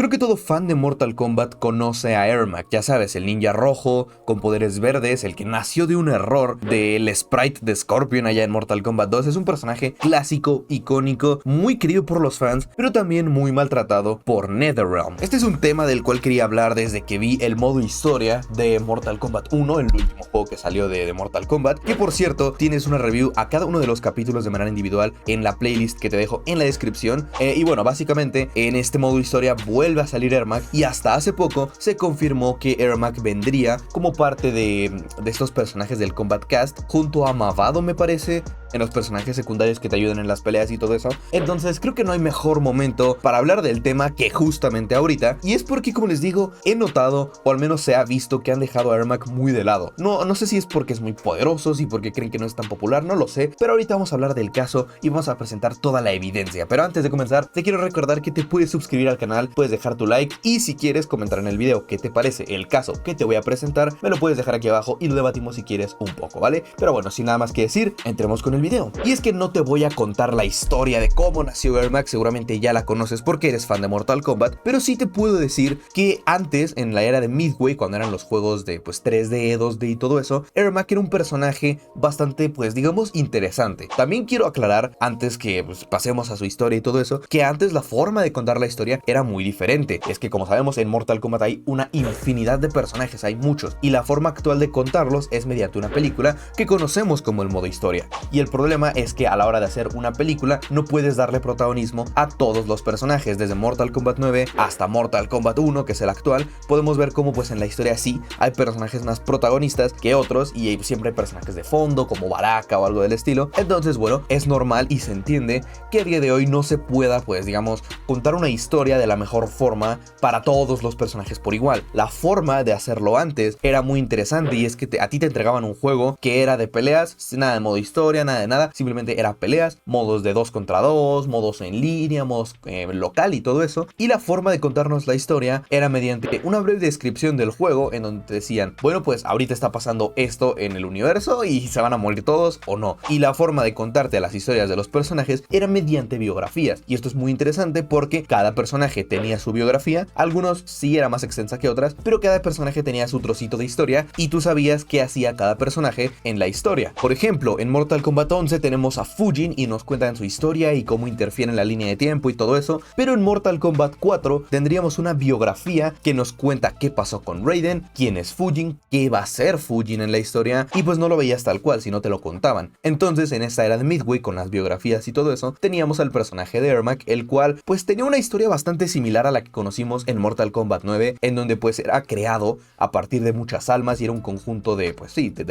Creo que todo fan de Mortal Kombat conoce a Ermac, ya sabes, el ninja rojo con poderes verdes, el que nació de un error del sprite de Scorpion allá en Mortal Kombat 2. Es un personaje clásico, icónico, muy querido por los fans, pero también muy maltratado por NetherRealm. Este es un tema del cual quería hablar desde que vi el modo historia de Mortal Kombat 1, el último juego que salió de Mortal Kombat, que por cierto tienes una review a cada uno de los capítulos de manera individual en la playlist que te dejo en la descripción. Y bueno, básicamente en este modo historia vuelve a salir Ermac, y hasta hace poco se confirmó que Ermac vendría como parte de estos personajes del Combat Cast junto a Mavado, me parece, en los personajes secundarios que te ayudan en las peleas y todo eso. Entonces creo que no hay mejor momento para hablar del tema que justamente ahorita, y es porque, como les digo, he notado, o al menos se ha visto, que han dejado a Ermac muy de lado. No sé si es porque es muy poderoso, si porque creen que no es tan popular, no lo sé, pero ahorita vamos a hablar del caso y vamos a presentar toda la evidencia. Pero antes de comenzar, te quiero recordar que te puedes suscribir al canal, puedes dejar tu like, y si quieres comentar en el video qué te parece el caso que te voy a presentar, me lo puedes dejar aquí abajo y lo debatimos si quieres un poco, ¿vale? Pero bueno, sin nada más que decir, entremos con el video. Y es que no te voy a contar la historia de cómo nació Ermac, seguramente ya la conoces porque eres fan de Mortal Kombat, pero sí te puedo decir que antes, en la era de Midway, cuando eran los juegos de 3D, 2D y todo eso, Ermac era un personaje bastante, digamos, interesante. También quiero aclarar, antes que pasemos a su historia y todo eso, que antes la forma de contar la historia era muy diferente. Es que, como sabemos, en Mortal Kombat hay una infinidad de personajes, hay muchos, y la forma actual de contarlos es mediante una película que conocemos como el modo historia. Y el problema es que a la hora de hacer una película no puedes darle protagonismo a todos los personajes. Desde Mortal Kombat 9 hasta Mortal Kombat 1, que es el actual, podemos ver cómo en la historia sí hay personajes más protagonistas que otros, y siempre hay personajes de fondo como Baraka o algo del estilo. Entonces, bueno, es normal y se entiende que a día de hoy no se pueda, digamos, contar una historia de la mejor forma para todos los personajes por igual. La forma de hacerlo antes era muy interesante, y es que a ti te entregaban un juego que era de peleas, nada de modo historia, nada de nada, simplemente era peleas, modos de 2 contra 2, modos en línea, modos local y todo eso. Y la forma de contarnos la historia era mediante una breve descripción del juego, en donde te decían, bueno, pues ahorita está pasando esto en el universo y se van a morir todos o no. Y la forma de contarte las historias de los personajes era mediante biografías, y esto es muy interesante porque cada personaje tenía su biografía. Algunos sí era más extensa que otras, pero cada personaje tenía su trocito de historia y tú sabías qué hacía cada personaje en la historia. Por ejemplo, en Mortal Kombat 11 tenemos a Fujin y nos cuentan su historia y cómo interfiere en la línea de tiempo y todo eso, pero en Mortal Kombat 4 tendríamos una biografía que nos cuenta qué pasó con Raiden, quién es Fujin, qué va a ser Fujin en la historia, y pues no lo veías tal cual, sino te lo contaban. Entonces, en esta era de Midway, con las biografías y todo eso, teníamos al personaje de Ermac, el cual tenía una historia bastante similar a la que conocimos en Mortal Kombat 9, en donde era creado a partir de muchas almas y era un conjunto de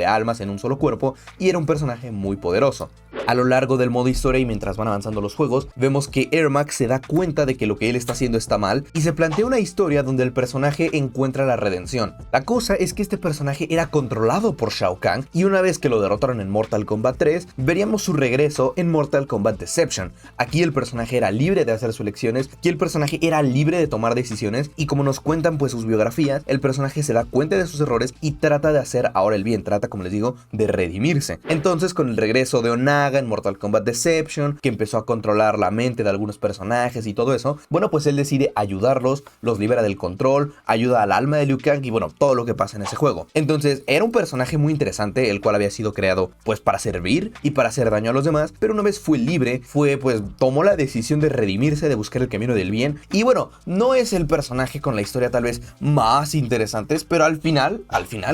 almas en un solo cuerpo, y era un personaje muy poderoso. A lo largo del modo historia y mientras van avanzando los juegos, vemos que Ermac se da cuenta de que lo que él está haciendo está mal, y se plantea una historia donde el personaje encuentra la redención. La cosa es que este personaje era controlado por Shao Kahn, y una vez que lo derrotaron en Mortal Kombat 3, veríamos su regreso en Mortal Kombat Deception. Aquí el personaje era libre de hacer sus elecciones, aquí el personaje era libre de tomar decisiones, y como nos cuentan sus biografías, el personaje se da cuenta de sus errores y trata de hacer ahora el bien, trata, como les digo, de redimirse. Entonces, con el regreso de Onaga en Mortal Kombat Deception, que empezó a controlar la mente de algunos personajes y todo eso, bueno, pues él decide ayudarlos, los libera del control, ayuda al alma de Liu Kang y bueno, todo lo que pasa en ese juego. Entonces, era un personaje muy interesante, el cual había sido creado para servir y para hacer daño a los demás, pero una vez fue libre, tomó la decisión de redimirse, de buscar el camino del bien, y bueno, no es el personaje con la historia tal vez más interesante, pero al final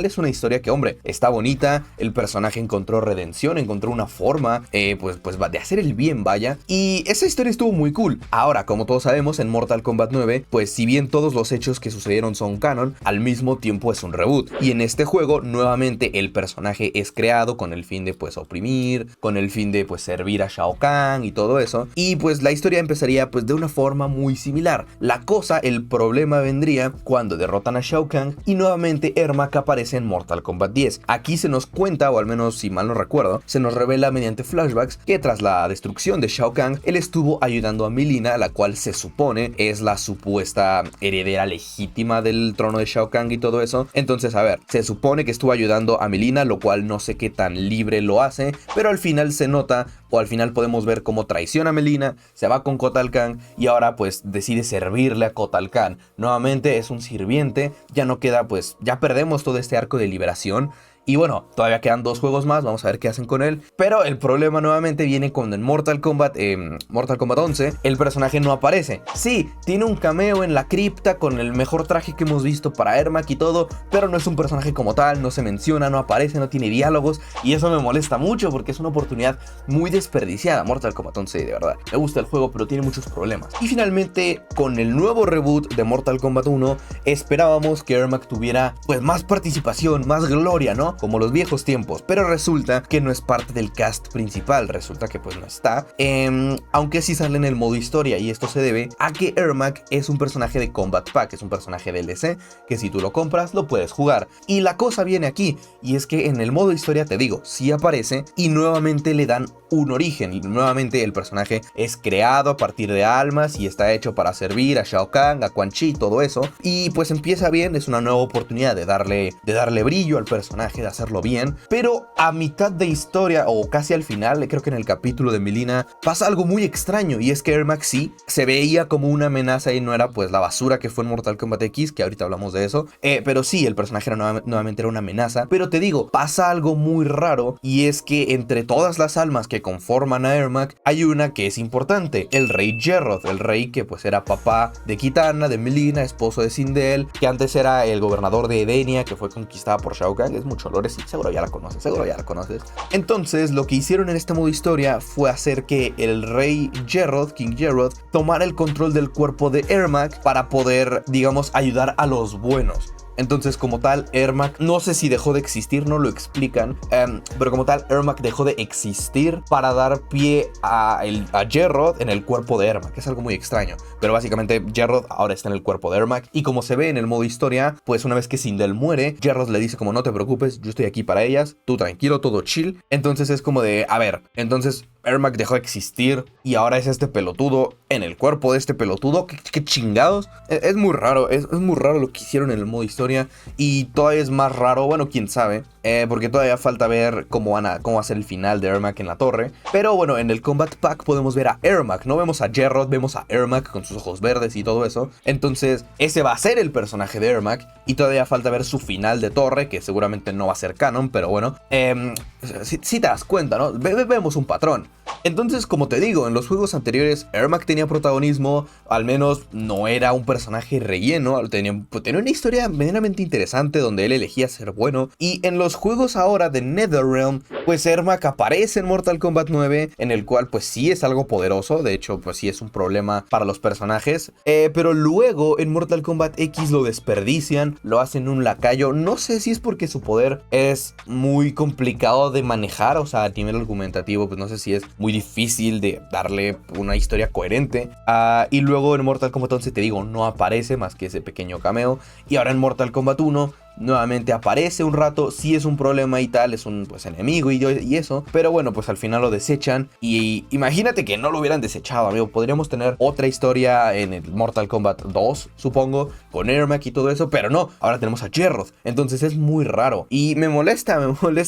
es una historia que, hombre, está bonita, el personaje encontró redención, encontró una forma de hacer el bien, vaya, y esa historia estuvo muy cool. Ahora, como todos sabemos, en Mortal Kombat 9, si bien todos los hechos que sucedieron son canon, al mismo tiempo es un reboot, y en este juego nuevamente el personaje es creado con el fin de oprimir, con el fin de servir a Shao Kahn y todo eso, y la historia empezaría de una forma muy similar. La cosa, el problema vendría cuando derrotan a Shao Kahn y nuevamente Ermac aparece en Mortal Kombat 10. Aquí se nos cuenta, o al menos si mal no recuerdo, se nos revela revela mediante flashbacks que tras la destrucción de Shao Kahn, él estuvo ayudando a Mileena, la cual se supone es la supuesta heredera legítima del trono de Shao Kahn y todo eso. Entonces, a ver, se supone que estuvo ayudando a Mileena, lo cual no sé qué tan libre lo hace, pero al final se nota, o al final podemos ver cómo traiciona a Mileena, se va con Kotal Kahn y ahora pues decide servirle a Kotal Kahn. Nuevamente es un sirviente, ya no queda, pues ya perdemos todo este arco de liberación. Y bueno, todavía quedan 2 juegos más, vamos a ver qué hacen con él. Pero el problema nuevamente viene cuando en Mortal Kombat 11 el personaje no aparece. Sí, tiene un cameo en la cripta con el mejor traje que hemos visto para Ermac y todo, pero no es un personaje como tal, no se menciona, no aparece, no tiene diálogos. Y eso me molesta mucho porque es una oportunidad muy desperdiciada. Mortal Kombat 11, de verdad, me gusta el juego, pero tiene muchos problemas. Y finalmente, con el nuevo reboot de Mortal Kombat 1, esperábamos que Ermac tuviera pues más participación, más gloria, ¿no? Como los viejos tiempos, pero resulta que no es parte del cast principal, resulta que pues no está, aunque sí sale en el modo historia, y esto se debe a que Ermac es un personaje de Combat Pack, es un personaje DLC, que si tú lo compras lo puedes jugar, y la cosa viene aquí, y es que en el modo historia, te digo, sí aparece, y nuevamente le dan un origen, y nuevamente el personaje es creado a partir de almas, y está hecho para servir a Shao Kahn, a Quan Chi, todo eso, y pues empieza bien, es una nueva oportunidad de darle brillo al personaje, de hacerlo bien, pero a mitad de historia o casi al final, creo que en el capítulo de Mileena, pasa algo muy extraño, y es que Ermac sí se veía como una amenaza y no era pues la basura que fue en Mortal Kombat X, que ahorita hablamos de eso, pero sí, el personaje nuevamente era una amenaza, pero te digo, pasa algo muy raro, y es que entre todas las almas que conforman a Ermac, hay una que es importante, el rey Jerroth, el rey que pues era papá de Kitana, de Mileena, esposo de Sindel, que antes era el gobernador de Edenia, que fue conquistada por Shao Kahn, es mucho lore, sí, seguro ya la conoces. Entonces, lo que hicieron en este modo historia fue hacer que el rey Jerroth, King Jerroth, tomara el control del cuerpo de Ermac para poder, digamos, ayudar a los buenos. Entonces, como tal, Ermac, no sé si dejó de existir, no lo explican, pero como tal, Ermac dejó de existir para dar pie a Jerroth en el cuerpo de Ermac, que es algo muy extraño. Pero básicamente, Jerroth ahora está en el cuerpo de Ermac, y como se ve en el modo historia, pues una vez que Sindel muere, Jerroth le dice como, no te preocupes, yo estoy aquí para ellas, tú tranquilo, todo chill. Entonces es como de, a ver, entonces Ermac dejó de existir y ahora es este pelotudo en el cuerpo de este pelotudo. ¿Qué chingados? Es muy raro, es muy raro lo que hicieron en el modo historia, y todavía es más raro, bueno, quién sabe, porque todavía falta ver cómo va a ser el final de Ermac en la torre. Pero bueno, en el Combat Pack podemos ver a Ermac, no vemos a Jerroth, vemos a Ermac con sus ojos verdes y todo eso. Entonces ese va a ser el personaje de Ermac, y todavía falta ver su final de torre, que seguramente no va a ser canon, pero bueno, si te das cuenta, ¿no? Vemos un patrón. Entonces, como te digo, en los juegos anteriores Ermac tenía protagonismo, al menos no era un personaje relleno, tenía una historia medianamente interesante donde él elegía ser bueno. Y en los juegos ahora de NetherRealm, pues Ermac aparece en Mortal Kombat 9, en el cual pues sí es algo poderoso, de hecho pues sí es un problema para los personajes, pero luego en Mortal Kombat X lo desperdician, lo hacen un lacayo. No sé si es porque su poder es muy complicado de manejar, o sea, a nivel argumentativo pues no sé si es muy difícil de darle una historia coherente, y luego en Mortal Kombat 11, te digo, no aparece más que ese pequeño cameo, y ahora en Mortal Kombat 1 nuevamente aparece un rato, sí es un problema y tal, es un pues enemigo y eso, pero bueno, pues al final lo desechan. Y imagínate que no lo hubieran desechado, amigo, podríamos tener otra historia en el Mortal Kombat 2, supongo, con Ermac y todo eso, pero no, ahora tenemos a Jerroth, entonces es muy raro, y me molesta,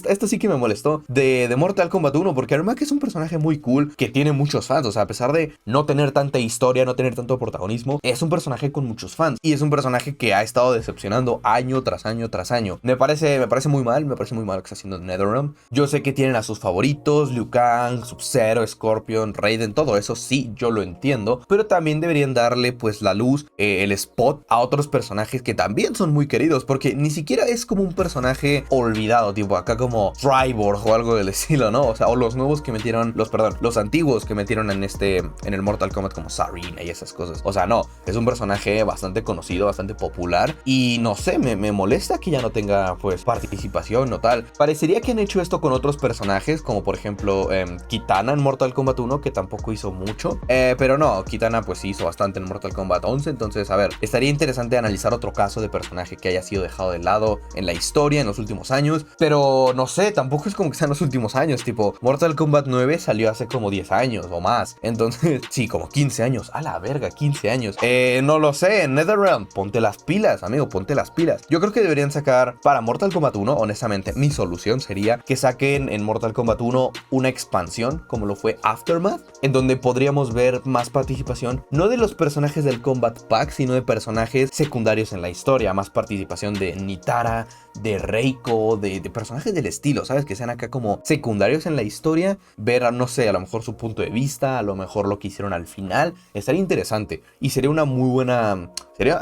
esto sí que me molestó de Mortal Kombat 1, porque Ermac es un personaje muy cool, que tiene muchos fans, o sea, a pesar de no tener tanta historia, no tener tanto protagonismo, es un personaje con muchos fans, y es un personaje que ha estado decepcionando año tras año tras año. Me parece muy mal lo que está haciendo NetherRealm. Yo sé que tienen a sus favoritos, Liu Kang, Sub-Zero, Scorpion, Raiden, todo eso, sí, yo lo entiendo, pero también deberían darle pues la luz, el spot a otros personajes que también son muy queridos, porque ni siquiera es como un personaje olvidado, tipo acá como Triborg o algo del estilo, ¿no? O sea, o los nuevos que metieron, los antiguos que metieron en el Mortal Kombat como Sareena y esas cosas. O sea, no, es un personaje bastante conocido, bastante popular, y no sé, me molesta molesta que ya no tenga pues participación o tal. Parecería que han hecho esto con otros personajes, como por ejemplo Kitana en Mortal Kombat 1, que tampoco hizo mucho, pero no, Kitana pues sí hizo bastante en Mortal Kombat 11. Entonces, a ver, estaría interesante analizar otro caso de personaje que haya sido dejado de lado en la historia en los últimos años, pero no sé, tampoco es como que sean los últimos años, tipo Mortal Kombat 9 salió hace como 10 años o más, entonces sí, como 15 años, a la verga, 15 años. No lo sé, NetherRealm, ponte las pilas, amigo, ponte las pilas. Yo creo que deberían sacar para Mortal Kombat 1, honestamente, mi solución sería que saquen en Mortal Kombat 1 una expansión, como lo fue Aftermath, en donde podríamos ver más participación, no de los personajes del Combat Pack, sino de personajes secundarios en la historia, más participación de Nitara, de Reiko, de personajes del estilo, ¿sabes? Que sean acá como secundarios en la historia, ver, no sé, a lo mejor su punto de vista, a lo mejor lo que hicieron al final, estaría interesante y sería una muy buena...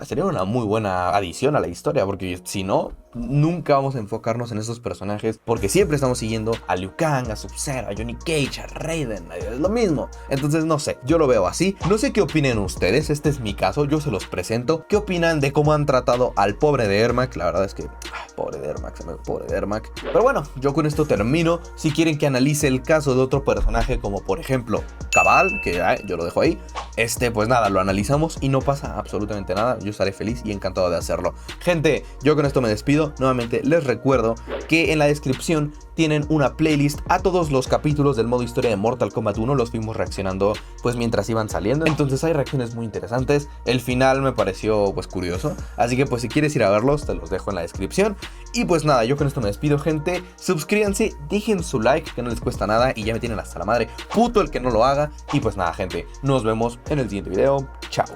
Sería una muy buena adición a la historia, porque si no, nunca vamos a enfocarnos en esos personajes, porque siempre estamos siguiendo a Liu Kang, a Sub-Zero, a Johnny Cage, a Raiden, es lo mismo. Entonces no sé, yo lo veo así. No sé qué opinen ustedes, este es mi caso, yo se los presento. ¿Qué opinan de cómo han tratado al pobre de Ermac? La verdad es que, pobre de Ermac, pobre de Ermac. Pero bueno, yo con esto termino. Si quieren que analice el caso de otro personaje, como por ejemplo Kabal, que yo lo dejo ahí, pues nada, lo analizamos y no pasa absolutamente nada. Yo estaré feliz y encantado de hacerlo. Gente, yo con esto me despido. Nuevamente les recuerdo que en la descripción tienen una playlist a todos los capítulos del modo historia de Mortal Kombat 1. Los fuimos reaccionando pues mientras iban saliendo, entonces hay reacciones muy interesantes. El final me pareció pues curioso, así que pues si quieres ir a verlos te los dejo en la descripción. Y pues nada, yo con esto me despido, gente. Suscríbanse, dejen su like, que no les cuesta nada y ya me tienen hasta la madre, puto el que no lo haga. Y pues nada, gente, nos vemos en el siguiente video. Chao.